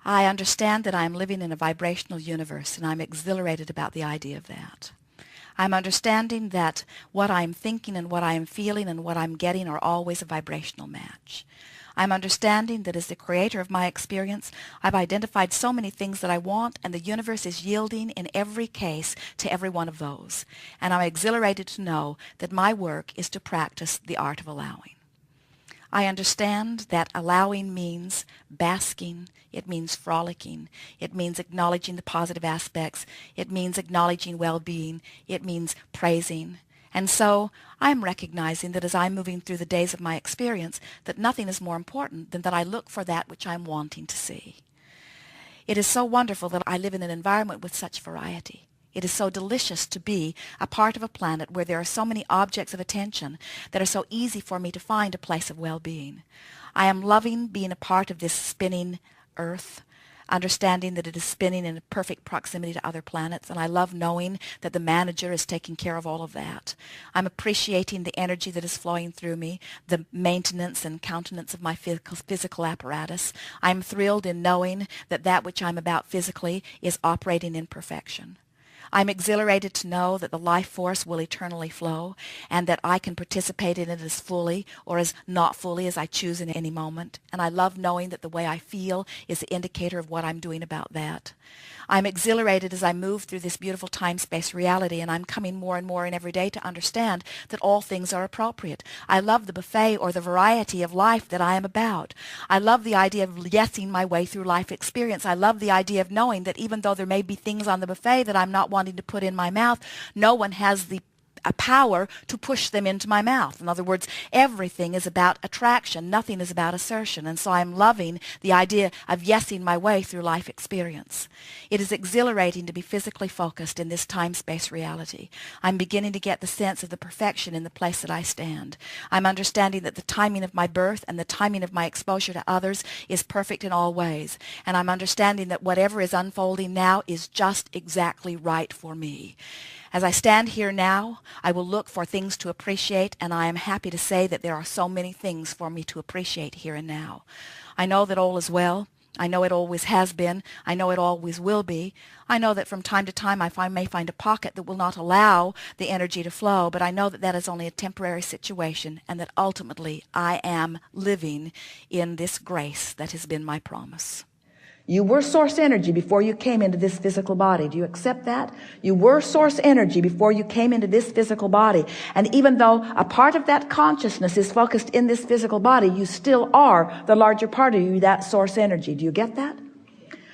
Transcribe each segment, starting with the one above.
I understand that I am living in a vibrational universe, and I'm exhilarated about the idea of that. I'm understanding that what I'm thinking and what I'm feeling and what I'm getting are always a vibrational match. I'm understanding that as the creator of my experience, I've identified so many things that I want, and the universe is yielding in every case to every one of those. And I'm exhilarated to know that my work is to practice the art of allowing. I understand that allowing means basking, it means frolicking, it means acknowledging the positive aspects, it means acknowledging well-being, it means praising. And so I'm recognizing that as I'm moving through the days of my experience, that nothing is more important than that I look for that which I'm wanting to see. It is so wonderful that I live in an environment with such variety. It is so delicious to be a part of a planet where there are so many objects of attention that are so easy for me to find a place of well-being. I am loving being a part of this spinning Earth, understanding that it is spinning in perfect proximity to other planets, and I love knowing that the manager is taking care of all of that. I'm appreciating the energy that is flowing through me, the maintenance and countenance of my physical apparatus. I'm thrilled in knowing that that which I'm about physically is operating in perfection. I'm exhilarated to know that the life force will eternally flow and that I can participate in it as fully or as not fully as I choose in any moment. And I love knowing that the way I feel is the indicator of what I'm doing about that. I'm exhilarated as I move through this beautiful time-space reality, and I'm coming more and more in every day to understand that all things are appropriate. I love the buffet or the variety of life that I am about. I love the idea of yesing my way through life experience. I love the idea of knowing that even though there may be things on the buffet that I'm not wanting to put in my mouth, no one has the a power to push them into my mouth. In other words, everything is about attraction. Nothing is about assertion. And so I'm loving the idea of yesing my way through life experience. It is exhilarating to be physically focused in this time-space reality. I'm beginning to get the sense of the perfection in the place that I stand. I'm understanding that the timing of my birth and the timing of my exposure to others is perfect in all ways. And I'm understanding that whatever is unfolding now is just exactly right for me. As I stand here now, I will look for things to appreciate, and I am happy to say that there are so many things for me to appreciate here and now. I know that all is well. I know it always has been. I know it always will be. I know that from time to time I may find a pocket that will not allow the energy to flow, but I know that that is only a temporary situation and that ultimately I am living in this grace that has been my promise. You were source energy before you came into this physical body. Do you accept that? You were source energy before you came into this physical body. And even though a part of that consciousness is focused in this physical body, you still are the larger part of you, that source energy. Do you get that?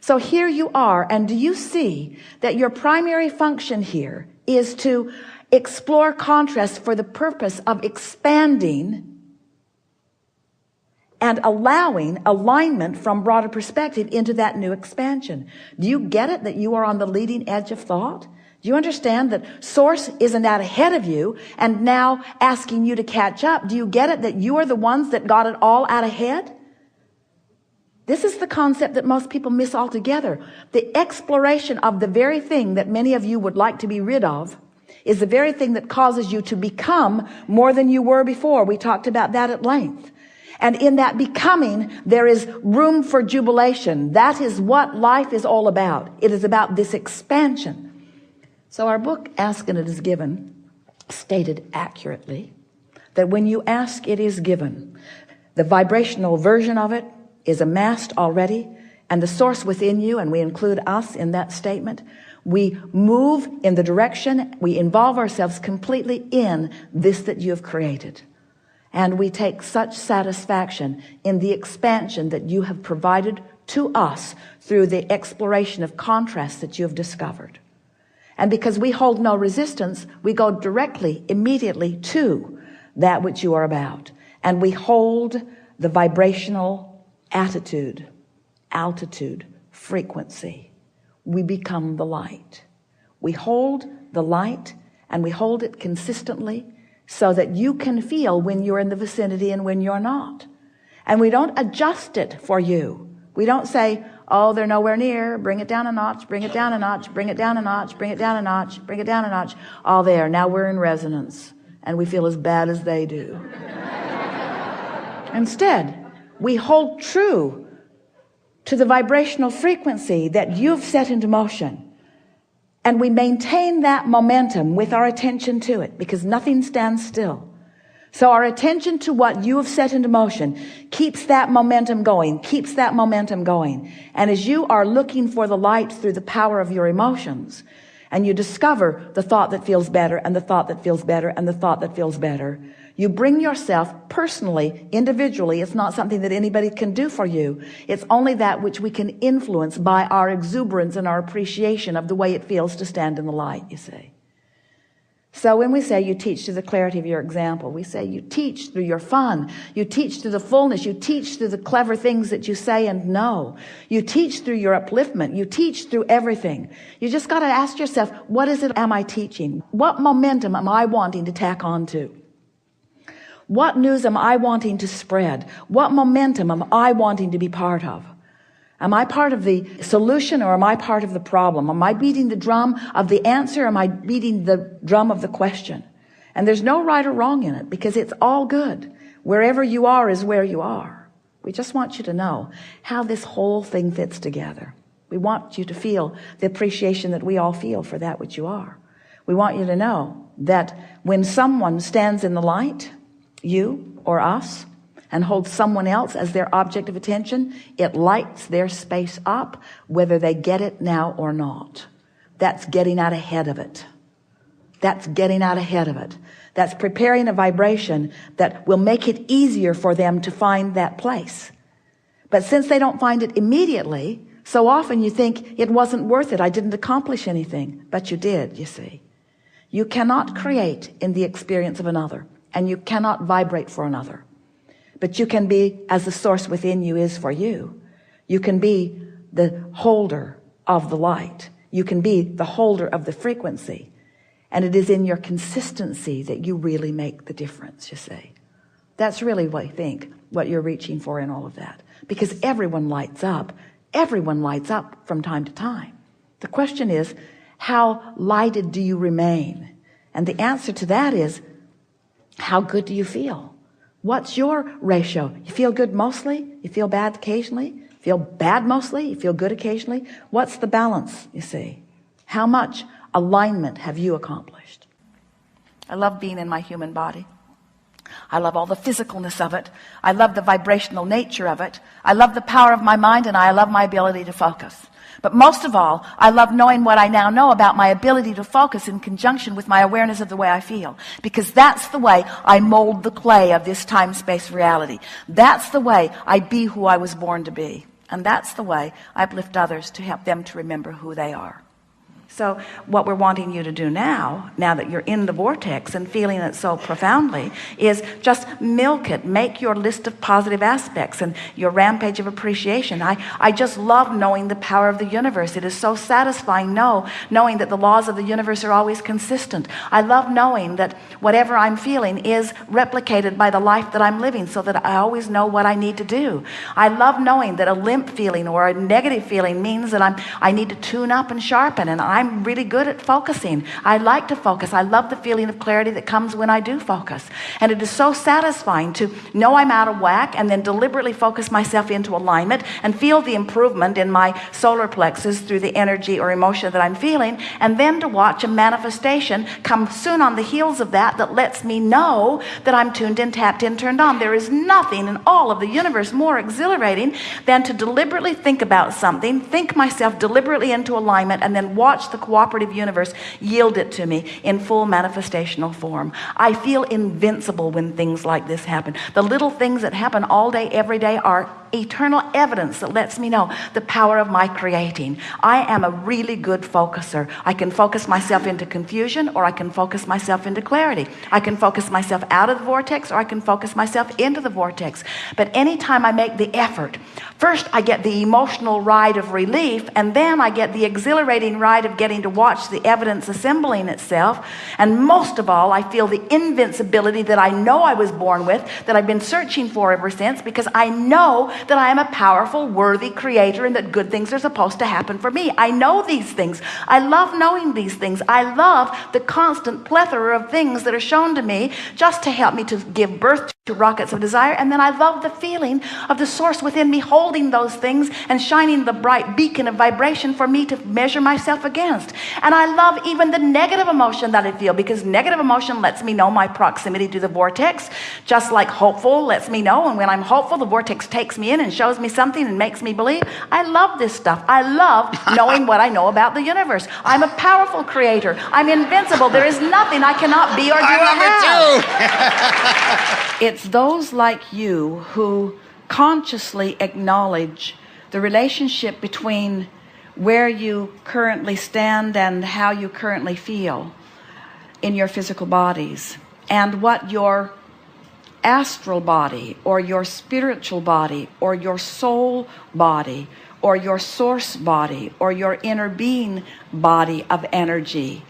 So here you are, and do you see that your primary function here is to explore contrast for the purpose of expanding and allowing alignment from broader perspective into that new expansion? Do you get it that you are on the leading edge of thought? Do you understand that Source isn't out ahead of you and now asking you to catch up? Do you get it that you are the ones that got it all out ahead? This is the concept that most people miss altogether. The exploration of the very thing that many of you would like to be rid of is the very thing that causes you to become more than you were before. We talked about that at length. And in that becoming, there is room for jubilation. That is what life is all about. It is about this expansion. So our book, Ask and It Is Given, stated accurately that when you ask, it is given. The vibrational version of it is amassed already, and the source within you, and we include us in that statement, we move in the direction, we involve ourselves completely in this that you have created. And we take such satisfaction in the expansion that you have provided to us through the exploration of contrast that you have discovered. And because we hold no resistance, we go directly, immediately to that which you are about. And we hold the vibrational attitude, altitude, frequency. We become the light. We hold the light, and we hold it consistently, so that you can feel when you're in the vicinity and when you're not. And we don't adjust it for you. We don't say, oh, they're nowhere near. Bring it down a notch, bring it down a notch, bring it down a notch, bring it down a notch, bring it down a notch. All there. Now we're in resonance and we feel as bad as they do. Instead, we hold true to the vibrational frequency that you've set into motion. And we maintain that momentum with our attention to it, because nothing stands still. So our attention to what you have set into motion keeps that momentum going, keeps that momentum going. And as you are looking for the light through the power of your emotions, and you discover the thought that feels better, and the thought that feels better, and the thought that feels better, you bring yourself personally, individually. It's not something that anybody can do for you. It's only that which we can influence by our exuberance and our appreciation of the way it feels to stand in the light, you see. So when we say you teach through the clarity of your example, we say you teach through your fun, you teach through the fullness, you teach through the clever things that you say and know, you teach through your upliftment, you teach through everything. You just got to ask yourself, what is it am I teaching? What momentum am I wanting to tack on to? What news am I wanting to spread? What momentum am I wanting to be part of? Am I part of the solution, or am I part of the problem? Am I beating the drum of the answer? Or am I beating the drum of the question? And there's no right or wrong in it, because it's all good. Wherever you are is where you are. We just want you to know how this whole thing fits together. We want you to feel the appreciation that we all feel for that which you are. We want you to know that when someone stands in the light, you or us, and holds someone else as their object of attention, it lights their space up, whether they get it now or not. That's getting out ahead of it. That's getting out ahead of it. That's preparing a vibration that will make it easier for them to find that place. But since they don't find it immediately, so often you think it wasn't worth it. I didn't accomplish anything. But you did, you see. You cannot create in the experience of another, and you cannot vibrate for another. But you can be as the source within you is for you. You can be the holder of the light. You can be the holder of the frequency. And it is in your consistency that you really make the difference, you see. That's really what I think, what you're reaching for in all of that. Because everyone lights up. Everyone lights up from time to time. The question is, how lighted do you remain? And the answer to that is, how good do you feel? What's your ratio? You feel good mostly? You feel bad occasionally? You feel bad mostly? You feel good occasionally? What's the balance, you see? How much alignment have you accomplished? I love being in my human body. I love all the physicalness of it. I love the vibrational nature of it. I love the power of my mind, and I love my ability to focus. But most of all, I love knowing what I now know about my ability to focus in conjunction with my awareness of the way I feel. Because that's the way I mold the clay of this time-space reality. That's the way I be who I was born to be. And that's the way I uplift others to help them to remember who they are. So what we're wanting you to do now that you're in the vortex and feeling it so profoundly, is just milk it. Make your list of positive aspects and your rampage of appreciation. I just love knowing the power of the universe. It is so satisfying knowing that the laws of the universe are always consistent. I love knowing that whatever I'm feeling is replicated by the life that I'm living, so that I always know what I need to do. I love knowing that a limp feeling or a negative feeling means that I need to tune up and sharpen, and I'm really good at focusing. I like to focus. I love the feeling of clarity that comes when I do focus. And it is so satisfying to know I'm out of whack and then deliberately focus myself into alignment and feel the improvement in my solar plexus through the energy or emotion that I'm feeling, and then to watch a manifestation come soon on the heels of that lets me know that I'm tuned in, tapped in, turned on. There is nothing in all of the universe more exhilarating than to deliberately think about something, think myself deliberately into alignment, and then watch the cooperative universe yield it to me in full manifestational form. I feel invincible when things like this happen. The little things that happen all day, every day are eternal evidence that lets me know the power of my creating. I am a really good focuser. I can focus myself into confusion, or I can focus myself into clarity. I can focus myself out of the vortex, or I can focus myself into the vortex. But anytime I make the effort, first I get the emotional ride of relief, and then I get the exhilarating ride of getting to watch the evidence assembling itself. And most of all, I feel the invincibility that I know I was born with, that I've been searching for ever since, because I know that I am a powerful, worthy creator and that good things are supposed to happen for me. I know these things. I love knowing these things. I love the constant plethora of things that are shown to me just to help me to give birth to rockets of desire. And then I love the feeling of the source within me holding those things and shining the bright beacon of vibration for me to measure myself against. And I love even the negative emotion that I feel, because negative emotion lets me know my proximity to the vortex, just like hopeful lets me know. And when I'm hopeful, the vortex takes me in and shows me something and makes me believe. I love this stuff. I love knowing what I know about the universe. I'm a powerful creator. I'm invincible. There is nothing I cannot be or do or have. It's those like you who consciously acknowledge the relationship between where you currently stand and how you currently feel in your physical bodies, and what your astral body or your spiritual body or your soul body or your source body or your inner being body of energy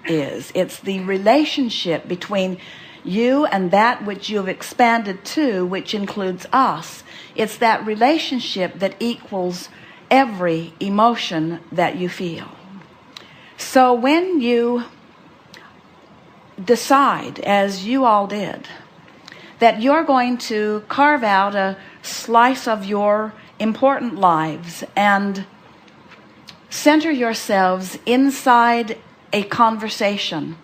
is. It's the relationship between you and that which you've expanded to, which includes us. It's that relationship that equals every emotion that you feel. So when you decide, as you all did, that you're going to carve out a slice of your important lives and center yourselves inside a conversation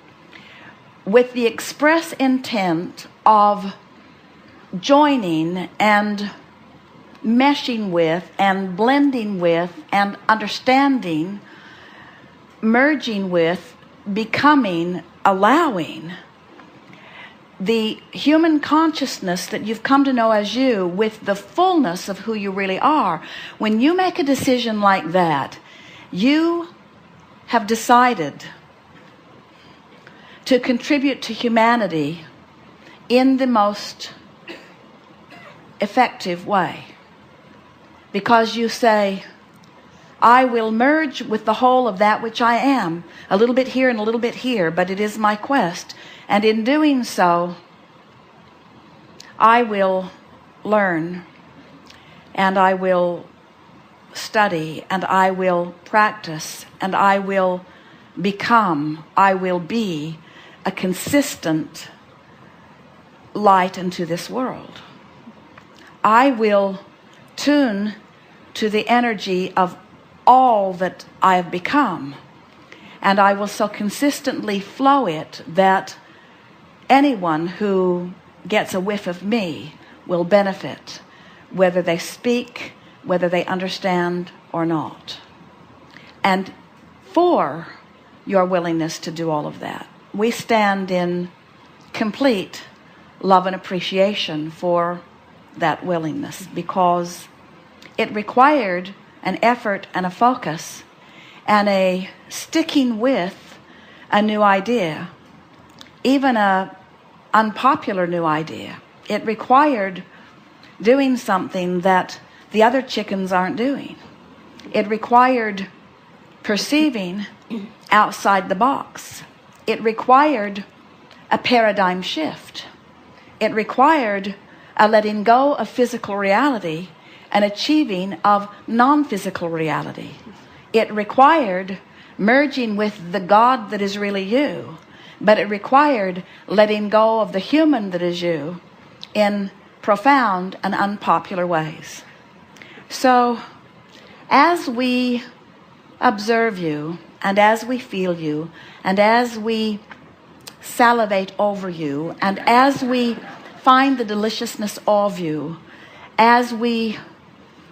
with the express intent of joining and meshing with and blending with and understanding, merging with, becoming, allowing the human consciousness that you've come to know as you with the fullness of who you really are. When you make a decision like that, you have decided to contribute to humanity in the most effective way. Because you say, I will merge with the whole of that which I am, a little bit here and a little bit here, but it is my quest. And in doing so, I will learn, and I will study, and I will practice, and I will become, I will be a consistent light into this world. I will tune to the energy of all that I have become, and I will so consistently flow it that anyone who gets a whiff of me will benefit, whether they speak, whether they understand or not. And for your willingness to do all of that, we stand in complete love and appreciation for that willingness, because it required an effort and a focus and a sticking with a new idea, even a unpopular new idea. It required doing something that the other chickens aren't doing. It required perceiving outside the box. It required a paradigm shift. It required a letting go of physical reality and achieving of non-physical reality. It required merging with the God that is really you, but it required letting go of the human that is you in profound and unpopular ways. So as we observe you, and as we feel you, and as we salivate over you, and as we find the deliciousness of you, as we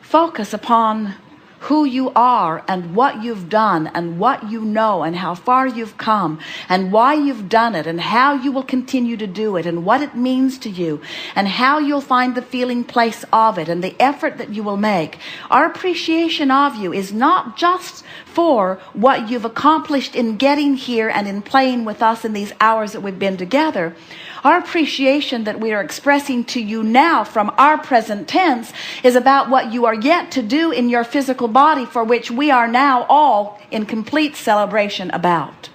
focus upon who you are and what you've done and what you know and how far you've come and why you've done it and how you will continue to do it and what it means to you and how you'll find the feeling place of it and the effort that you will make. Our appreciation of you is not just for what you've accomplished in getting here and in playing with us in these hours that we've been together. Our appreciation that we are expressing to you now from our present tense is about what you are yet to do in your physical body, for which we are now all in complete celebration about.